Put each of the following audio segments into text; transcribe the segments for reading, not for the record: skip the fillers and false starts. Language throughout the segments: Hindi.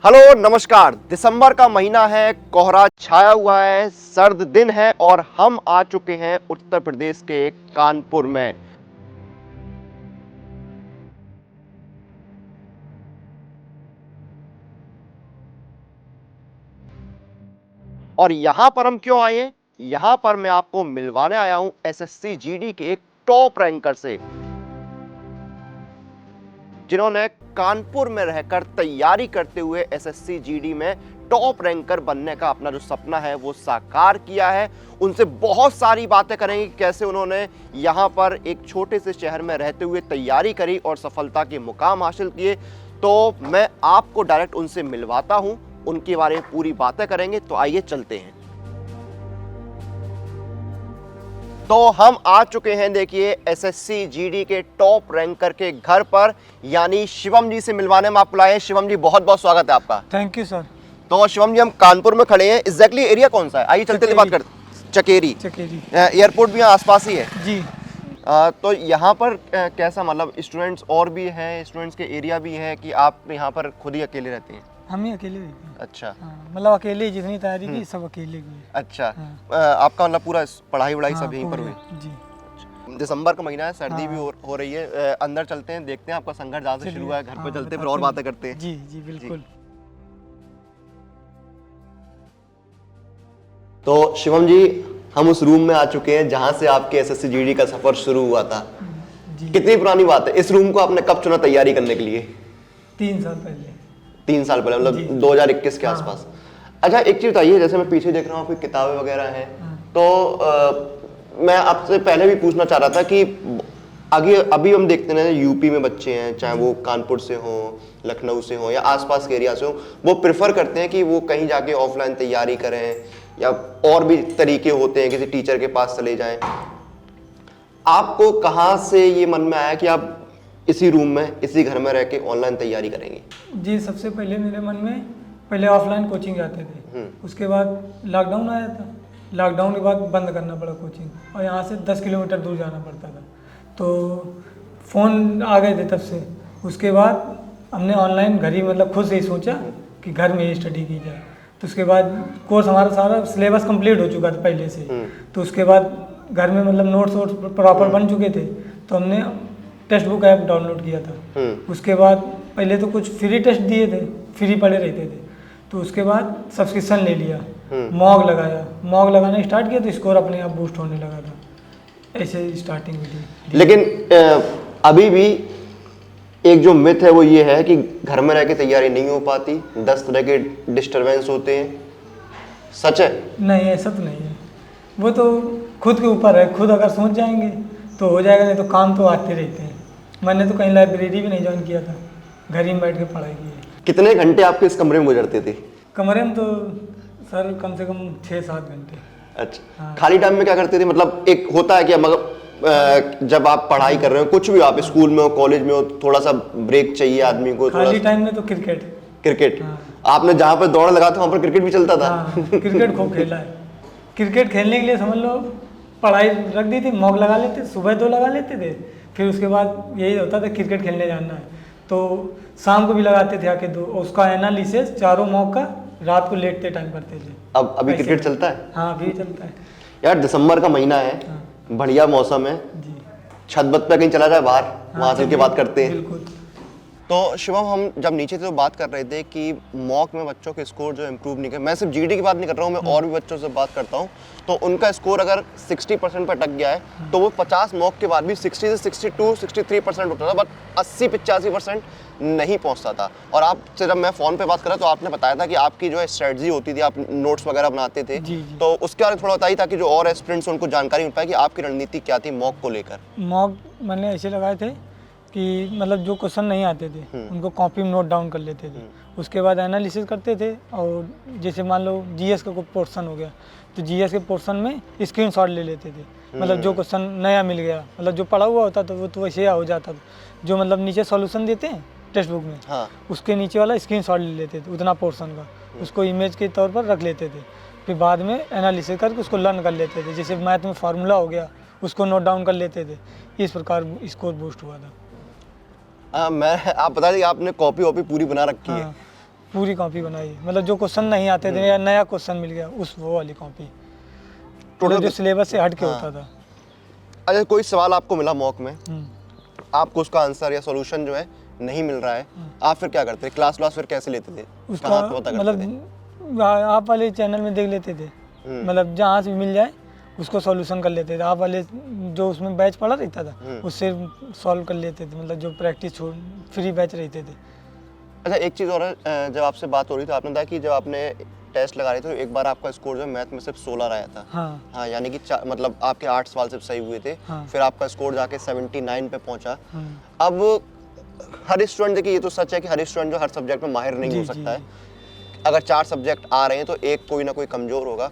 हेलो नमस्कार। दिसंबर का महीना है, कोहरा छाया हुआ है, सर्द दिन है और हम आ चुके हैं उत्तर प्रदेश के कानपुर में। और यहां पर हम क्यों आए हैं? यहां पर मैं आपको मिलवाने आया हूं एसएससी जीडी के एक टॉप रैंकर से, जिन्होंने कानपुर में रहकर तैयारी करते हुए एसएससी जीडी में टॉप रैंकर बनने का अपना जो सपना है वो साकार किया है। उनसे बहुत सारी बातें करेंगे कि कैसे उन्होंने यहाँ पर एक छोटे से शहर में रहते हुए तैयारी करी और सफलता के मुकाम हासिल किए। तो मैं आपको डायरेक्ट उनसे मिलवाता हूँ, उनके बारे में पूरी बातें करेंगे। तो आइए चलते हैं। तो हम आ चुके हैं, देखिए, एसएससी जीडी के टॉप रैंकर के घर पर, यानी शिवम जी से मिलवाने में आपको लाए हैं। शिवम जी, बहुत बहुत स्वागत है आपका। Thank you sir. तो शिवम जी, हम कानपुर में खड़े हैं। एग्जैक्टली एरिया कौन सा है? आइए चलते चलते बात करते। चकेरी। एयरपोर्ट भी यहाँ आसपास ही है जी। तो यहाँ पर कैसा, मतलब स्टूडेंट्स और भी हैं, स्टूडेंट्स के एरिया भी है कि आप यहाँ पर खुद ही अकेले रहते हैं? हम ही अकेले रहते हैं। अच्छा। मतलब अकेले जितनी तैयारी की सब अकेले की। अच्छा। आपका मतलब पूरा पढ़ाई वढ़ाई सब यहीं पर हुई? जी। दिसंबर का महीना है, सर्दी भी हो रही है। अंदर चलते हैं, देखते हैं आपका संघर्ष जहाँ से शुरू हुआ है। घर पर चलते हैं, फिर और बातें करते हैं। जी जी बिल्कुल। तो शिवम जी, हम उस रूम में आ चुके हैं जहां से आपके एसएससी जीडी का सफर शुरू हुआ था। कितनी पुरानी बात है? इस रूम को आपने कब चुना तैयारी करने के लिए? 3 साल पहले। 3 साल पहले, मतलब 2021 के आसपास। अच्छा, एक चीज बताइए, जैसे मैं पीछे देख रहा हूँ आपकी किताबें वगैरह हैं, तो मैं आपसे पहले भी पूछना चाह रहा था कि आगे अभी हम देखते हैं यूपी में बच्चे हैं, चाहे वो कानपुर से हों, लखनऊ से हों या आसपास के एरिया से हों, वो प्रेफर करते हैं कि वो कहीं जाके ऑफलाइन तैयारी करें या और भी तरीके होते हैं, किसी टीचर के पास चले जाएं। आपको कहाँ से ये मन में आया कि आप इसी रूम में, इसी घर में रह के ऑनलाइन तैयारी करेंगे? जी, सबसे पहले मेरे मन में पहले ऑफलाइन कोचिंग जाते थे। उसके बाद लॉकडाउन आया था। लॉकडाउन के बाद बंद करना पड़ा कोचिंग, और यहाँ से 10 किलोमीटर दूर जाना पड़ता था। तो फ़ोन आ गए थे तब से। उसके बाद हमने ऑनलाइन घर ही, मतलब खुद से ही सोचा कि घर में ही स्टडी की जाए। तो उसके बाद कोर्स हमारा सारा सिलेबस कंप्लीट हो चुका था पहले से। तो उसके बाद घर में मतलब नोट्स वोट्स प्रॉपर बन चुके थे। तो हमने टेक्स्ट बुक ऐप डाउनलोड किया था। उसके बाद पहले तो कुछ फ्री टेस्ट दिए थे, फ्री पढ़े रहते थे। तो उसके बाद सब्सक्रिप्शन ले लिया, मॉक लगाया, मॉक लगाना स्टार्ट किया तो स्कोर अपने आप बूस्ट होने लगा था। ऐसे स्टार्टिंग हुई। लेकिन अभी भी एक जो मिथ है वो ये है कि घर में रह के तैयारी नहीं हो पाती, 10 तरह के डिस्टरबेंस होते हैं। सच है? नहीं, ऐसा तो नहीं है। वो तो खुद के ऊपर है, खुद अगर सोच जाएंगे तो हो जाएगा, नहीं तो काम तो आते रहते हैं। मैंने तो कहीं लाइब्रेरी भी नहीं ज्वाइन किया था, घर ही में बैठ के पढ़ाई की है। कितने घंटे आपके इस कमरे में गुजरते थे? कमरे में तो सर कम से कम 6-7 घंटे। अच्छा। हाँ। खाली टाइम में क्या करते थे? मतलब एक होता है कि जब आप पढ़ाई कर रहे हो, कुछ भी, आप स्कूल में हो, कॉलेज में हो, थोड़ा सा ब्रेक चाहिए आदमी को। खाली टाइम में तो क्रिकेट। हाँ। आपने जहाँ पर दौड़ लगा था वहाँ पर क्रिकेट भी चलता था? हाँ, क्रिकेट खूब खेला है। क्रिकेट खेलने के लिए समझ लो पढ़ाई रख दी थी, मॉक लगा लेते, सुबह 2 लगा लेते थे। फिर उसके बाद यही होता था क्रिकेट खेलने जाना है तो शाम को भी लगाते थे आके 2, उसका एनालिसिस चारों मॉक का रात को लेटते टाइम करते थे। अब अभी क्रिकेट चलता है? हाँ, अभी चलता है यार। दिसंबर का महीना है। हाँ। बढ़िया मौसम है जी। छत बत पे कहीं चला जाए बाहर, वहां चल के बात करते हैं। बिल्कुल। तो शिवम, हम जब नीचे से तो बात कर रहे थे कि मॉक में बच्चों के स्कोर जो इम्प्रूव नहीं कर, मैं सिर्फ जीडी की बात नहीं कर रहा हूँ, मैं और भी बच्चों से बात करता हूँ, तो उनका स्कोर अगर 60% पर अटक गया है तो वो 50 मॉक के बाद भी 60 से 62, 63% होता था, बट 80-85% नहीं पहुँचता था। और आपसे जब मैं फ़ोन पे बात कर रहा तो आपने बताया था कि आपकी जो है स्ट्रेटजी होती थी, आप नोट्स वगैरह बनाते थे। जी। तो उसके बारे में थोड़ा बताइए ताकि जो और एस्पिरेंट्स उनको जानकारी मिल पाए कि आपकी रणनीति क्या थी मॉक को लेकर। मॉक मैंने ऐसे लगाए थे कि मतलब जो क्वेश्चन नहीं आते थे उनको कॉपी में नोट डाउन कर लेते थे। उसके बाद एनालिसिस करते थे, और जैसे मान लो जीएस का कोई पोर्शन हो गया तो जीएस के पोर्शन में स्क्रीनशॉट ले लेते थे। मतलब जो क्वेश्चन नया मिल गया, मतलब जो पढ़ा हुआ होता था वो तो वैसे हो जाता था। जो मतलब नीचे सॉल्यूशन देते हैं टेक्स्ट बुक में, हाँ, उसके नीचे वाला स्क्रीनशॉट ले लेते थे उतना पोर्शन का, उसको इमेज के तौर पर रख लेते थे। फिर बाद में एनालिसिस करके उसको लर्न कर लेते थे। जैसे मैथ में फार्मूला हो गया उसको नोट डाउन कर लेते थे। इस प्रकार स्कोर बूस्ट हुआ था। आप बता दीजिए, आपने कॉपी वॉपी पूरी बना रखी है? पूरी कॉपी बनाई, मतलब जो क्वेश्चन नहीं आते थे या नया क्वेश्चन मिल गया उस वो वाली कॉपी, टोटल जो सिलेबस से हट के हाँ। होता था। अच्छा, कोई सवाल आपको मिला मॉक में, हम्म, आपको उसका आंसर या सॉल्यूशन जो है नहीं मिल रहा है, आप फिर क्या करते? क्लास फिर कैसे लेते थे? उसका कहाँ पे पता करते थे? मतलब आप वाले चैनल में देख लेते थे, मतलब जहाँ से मिल जाए उसको सॉल्यूशन कर लेते थे। आप वाले जो उसमें बैच पड़ा रहता था उससे सॉल्व कर लेते थे, मतलब जो प्रैक्टिस फ्री बैच रहते थे। अच्छा, एक चीज़ और है, जब आपसे बात हो रही थी आपने बताया कि जब आपने टेस्ट लगा रहे थे तो एक बार आपका स्कोर जो है मैथ में सिर्फ 16 आया था। हाँ हाँ, यानी कि मतलब आपके 8 सवाल सिर्फ सही हुए थे। हाँ। फिर आपका स्कोर जाके 79 पे पहुंचा। हाँ। अब हर स्टूडेंट, देखिए ये तो सच है कि हर स्टूडेंट जो हर सब्जेक्ट में माहिर नहीं जी, हो जी, सकता है। जी। अगर 4 सब्जेक्ट आ रहे हैं तो एक कोई ना कोई कमजोर होगा।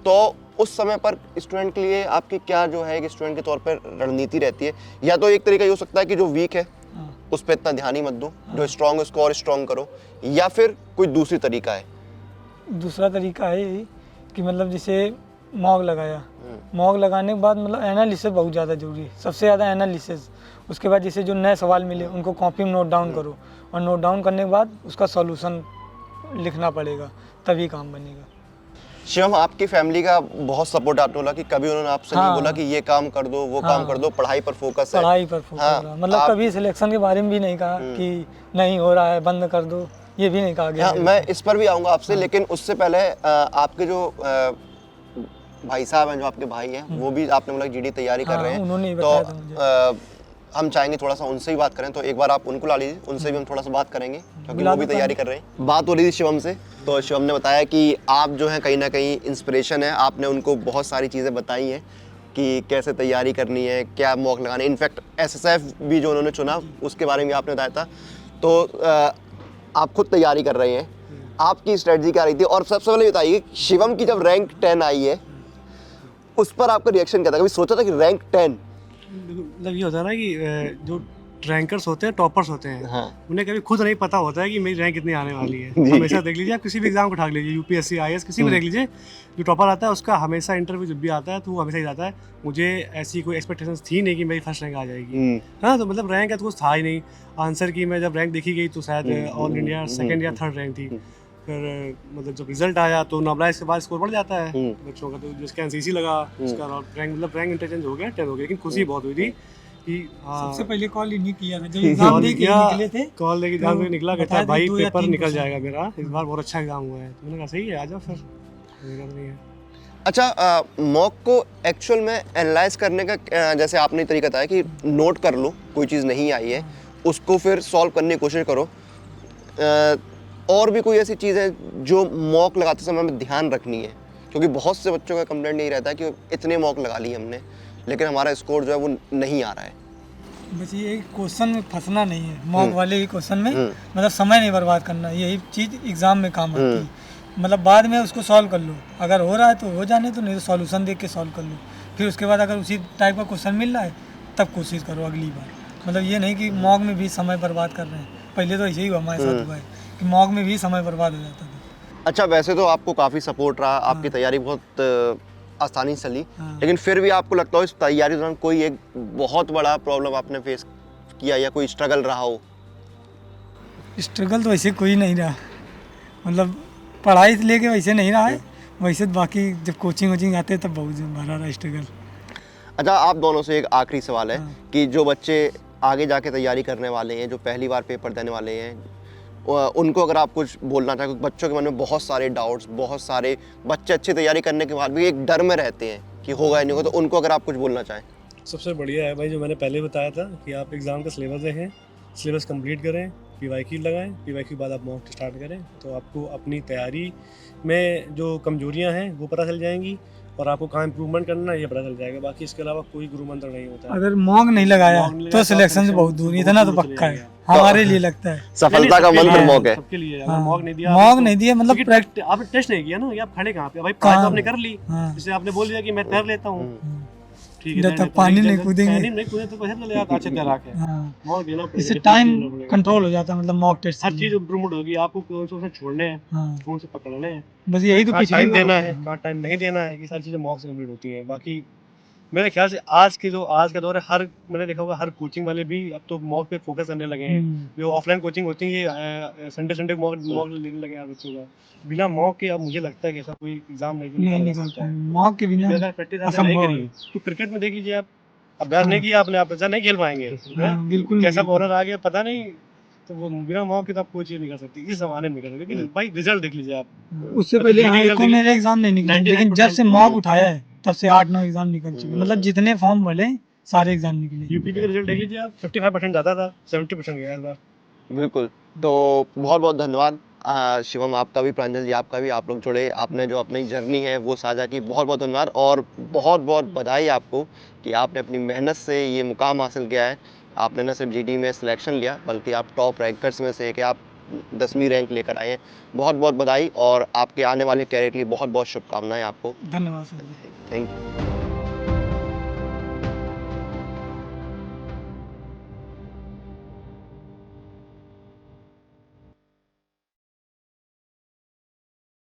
तो उस समय पर स्टूडेंट के लिए आपकी क्या जो है एक स्टूडेंट के तौर पर रणनीति रहती है? या तो एक तरीका ये हो सकता है कि जो वीक है हाँ। उस पर इतना ध्यान ही मत दो, जो स्ट्रांग है उसको और स्ट्रांग करो, या फिर कोई दूसरी तरीका है? दूसरा तरीका है ये कि मतलब जैसे मॉक लगाया, मॉक लगाने के बाद मतलब एनालिसिस बहुत ज़्यादा जरूरी है, सबसे ज़्यादा एनालिसिस। उसके बाद जैसे जो नए सवाल मिले उनको कॉपी में नोट डाउन करो, और नोट डाउन करने के बाद उसका सॉल्यूशन लिखना पड़ेगा, तभी काम बनेगा। शिवम, आपकी फैमिली का बहुत सपोर्ट आपने बोला कि कभी उन्होंने आपसे नहीं हाँ। बोला कि ये काम कर दो, वो काम कर दो, पढ़ाई पर फोकस है? पढ़ाई पर फोकस हाँ, रहा, मतलब आप- कभी सिलेक्शन के बारे में भी नहीं कहा कि नहीं हो रहा है बंद कर दो, ये भी नहीं कहा गया। हाँ, मैं इस पर भी आऊँगा आपसे, लेकिन उससे पहले आपके जो भाई साहब हैं, जो आपके भाई हैं, वो भी आपने बोला जीडी तैयारी कर हाँ, रहे हैं, उन्होंने ही तो बताया था मुझे। हम चाहेंगे थोड़ा सा उनसे ही बात करें, तो एक बार आप उनको ला लीजिए, उनसे भी हम थोड़ा सा बात करेंगे क्योंकि बुला वो भी देता तैयारी कर रहे हैं। बात हो रही थी शिवम से, तो शिवम ने बताया कि आप जो हैं कहीं ना कहीं इंस्पिरेशन है, आपने उनको बहुत सारी चीज़ें बताई हैं कि कैसे तैयारी करनी है, क्या मॉक लगाने, इनफैक्ट SSF भी जो उन्होंने चुना उसके बारे में आपने बताया था। तो आप खुद तैयारी कर रहे हैं, आपकी स्ट्रेटजी क्या रही थी? और सबसे पहले बताइए, शिवम की जब रैंक 10 आई है उस पर आपका रिएक्शन क्या था? कभी सोचा था कि रैंक 10? मतलब ये होता है ना कि जो रैंकर्स होते हैं, टॉपर्स होते हैं, हाँ। उन्हें कभी खुद नहीं पता होता है कि मेरी रैंक कितनी आने वाली है। जी। हमेशा देख लीजिए, आप किसी भी एग्जाम को उठा लीजिए, UPSC IAS किसी भी देख लीजिए, जो टॉपर आता है उसका हमेशा इंटरव्यू जब भी आता है तो वो हमेशा ही जाता है मुझे ऐसी कोई एक्सपेक्टेशंस थी नहीं कि मेरी फर्स्ट रैंक आ जाएगी। हाँ, तो मतलब रैंक है तो कुछ था ही नहीं। आंसर की मैं जब रैंक देखी गई तो शायद ऑल इंडिया सेकेंड या थर्ड रैंक थी। फिर मतलब जब रिजल्ट आया तो नॉर्मलाइज के बाद स्कोर बढ़ जाता है बच्चों का, तो जिसका NCC लगा उसका रैंक मतलब रैंक इंटरचेंज हो गया, 10 हो गया। लेकिन खुशी बहुत हुई थी कि सबसे पहले कॉल ही नहीं किया था, जब कॉल एग्जाम दे के निकले थे, कॉल लेके एग्जाम तो से निकला, कहता बताया है था भाई 2 या पेपर 3 निकल क्वेश्चन। जाएगा मेरा, इस बार बहुत अच्छा एग्जाम हुआ है। तो मैंने कहा सही है, आ जाओ फिर। नहीं है। अच्छा, मॉक को एक्चुअल में एनालाइज करने का जैसे आपने तरीका बताया कि नोट कर लो, कोई चीज़ नहीं आई है उसको फिर सॉल्व करने की कोशिश करो। और भी कोई ऐसी चीज़ है जो मॉक लगाते समय हमें ध्यान रखनी है? क्योंकि बहुत से बच्चों का कंप्लेंट यही रहता है कि इतने मॉक लगा लिए हमने लेकिन हमारा स्कोर जो है वो नहीं आ रहा है। बस ये क्वेश्चन में फंसना नहीं है, मॉक वाले ही क्वेश्चन में मतलब समय नहीं बर्बाद करना, यही चीज़ एग्जाम में काम आती है। मतलब बाद में उसको सॉल्व कर लो, अगर हो रहा है तो हो जाने, तो नहीं तो सॉल्यूशन देख के सॉल्व कर लो। फिर उसके बाद अगर उसी टाइप का क्वेश्चन मिल रहा है तब कोशिश करो अगली बार। मतलब ये नहीं कि मॉक में भी समय बर्बाद कर रहे हैं, पहले तो ऐसे ही हमारे साथ हुआ है कि मॉक में भी समय बर्बाद हो जाता था। अच्छा, वैसे तो आपको काफ़ी सपोर्ट रहा, आपकी तैयारी बहुत आसानी से चली, लेकिन फिर भी आपको लगता हो इस तैयारी दौरान कोई एक बहुत बड़ा प्रॉब्लम आपने फेस किया या कोई स्ट्रगल रहा हो? स्ट्रगल तो वैसे कोई नहीं रहा, मतलब पढ़ाई से लेके वैसे नहीं रहा है, वैसे बाकी जब कोचिंग वोचिंग आते हैं तब बहुत भरा रहा स्ट्रगल। अच्छा, आप दोनों से एक आखिरी सवाल है कि जो बच्चे आगे जाके तैयारी करने वाले हैं, जो पहली बार पेपर देने वाले हैं, उनको अगर आप कुछ बोलना चाहें, बच्चों के मन में बहुत सारे डाउट्स, बहुत सारे बच्चे अच्छी तैयारी करने के बाद भी एक डर में रहते हैं कि होगा या नहीं होगा, तो उनको अगर आप कुछ बोलना चाहें? सबसे बढ़िया है भाई जो मैंने पहले बताया था कि आप एग्ज़ाम का सिलेबस देखें, सिलेबस कंप्लीट करें, PYQ लगाएं, PYQ के बाद आप मॉक स्टार्ट करें, तो आपको अपनी तैयारी में जो कमजोरियां हैं वो पता चल जाएंगी और आपको कहाँ इंप्रूवमेंट करना है ये पता चल जाएगा। बाकी इसके अलावा कोई गुरु मंत्र नहीं होता है। अगर मॉक नहीं लगाया मॉक नहीं तो लगाया सिलेक्शन से बहुत दूर, इतना तो दूर चले पक्का है जाएगा। हमारे लिए लगता है। सफलता का मंत्र मॉक है। सबके लिए। अगर हाँ, मॉक नहीं दिया, मॉक नहीं दिया मतलब क्योंकि आपने टेस्ट नहीं किया ना, ये आप खड़े कहाँ पे? भाई पढ़ाई तो आपने कर ली, हाँ। जैसे आपने बोल दिया कि मैं तैर लेता हूँ, ठीक है, जब तक पानी नहीं कूदेंगे, नहीं कूदे तो कैसे चलेगा अच्छा तैरा के? हाँ, मॉक देना पड़ेगा, इससे टाइम कंट्रोल हो जाता है, मतलब मॉक टेस्ट हर चीज इम्प्रूवमेंट होगी। आपको कौन से छोड़ने हैं, हाँ, कौन से पकड़ने हैं, बस यही तो कहाँ पिछली टाइम बार देना है, कहाँ टाइम नहीं देना है, ये सारी चीजें मॉक से कंप्लीट होती हैं। बाकी मेरे ख्याल से आज का दौर है, हर मैंने देखा होगा हर कोचिंग वाले भी अब तो मॉक पे फोकस करने लगे हैं। जो ऑफलाइन कोचिंग होती है ये संडे मॉक मॉक लेने लगे हैं बच्चों का। बिना मॉक के अब मुझे लगता है कि ऐसा कोई एग्जाम नहीं निकल पाए मॉक के बिना प्रैक्टिस नहीं असंभव करी तो क्रिकेट में देख लीजिए आप, अभ्यास नहीं किया आपने, आप ऐसा नहीं खेल पाएंगे। हाँ, बिल्कुल कैसा नहीं। बॉलर आ गया पता नहीं, तो वो बिना मॉक के तो आप कोच ही नहीं कर सकते, इस जमाने में नहीं कर सकते। लेकिन भाई रिजल्ट देख लीजिए आप, उससे पहले हाँ निकल एको गई। मेरे एग्जाम नहीं निकले, 99% लेकिन जब से मॉक उठाया है तब से 8-9 एग्जाम निकल चुके, मतलब जितने फॉर्म भरे सारे एग्जाम निकले। यूपी का रिजल्ट देख लीजिए आप, 55% जाता था, 70% गया था। बिल्कुल। तो बहुत बहुत धन्यवाद शिवम, आपका भी, प्रांजल जी आपका भी, आप लोग जुड़े, आपने जो अपनी जर्नी है वो साझा की, बहुत बहुत धन्यवाद। और बहुत बहुत बधाई आपको कि आपने अपनी मेहनत से ये मुकाम हासिल किया है। आपने न सिर्फ जीडी में सिलेक्शन लिया बल्कि आप टॉप रैंकर्स में से, कि आप 10वीं रैंक लेकर आए हैं। बहुत बहुत बधाई और आपके आने वाले कैरियर के लिए बहुत बहुत शुभकामनाएं आपको। धन्यवाद सर। Thank you.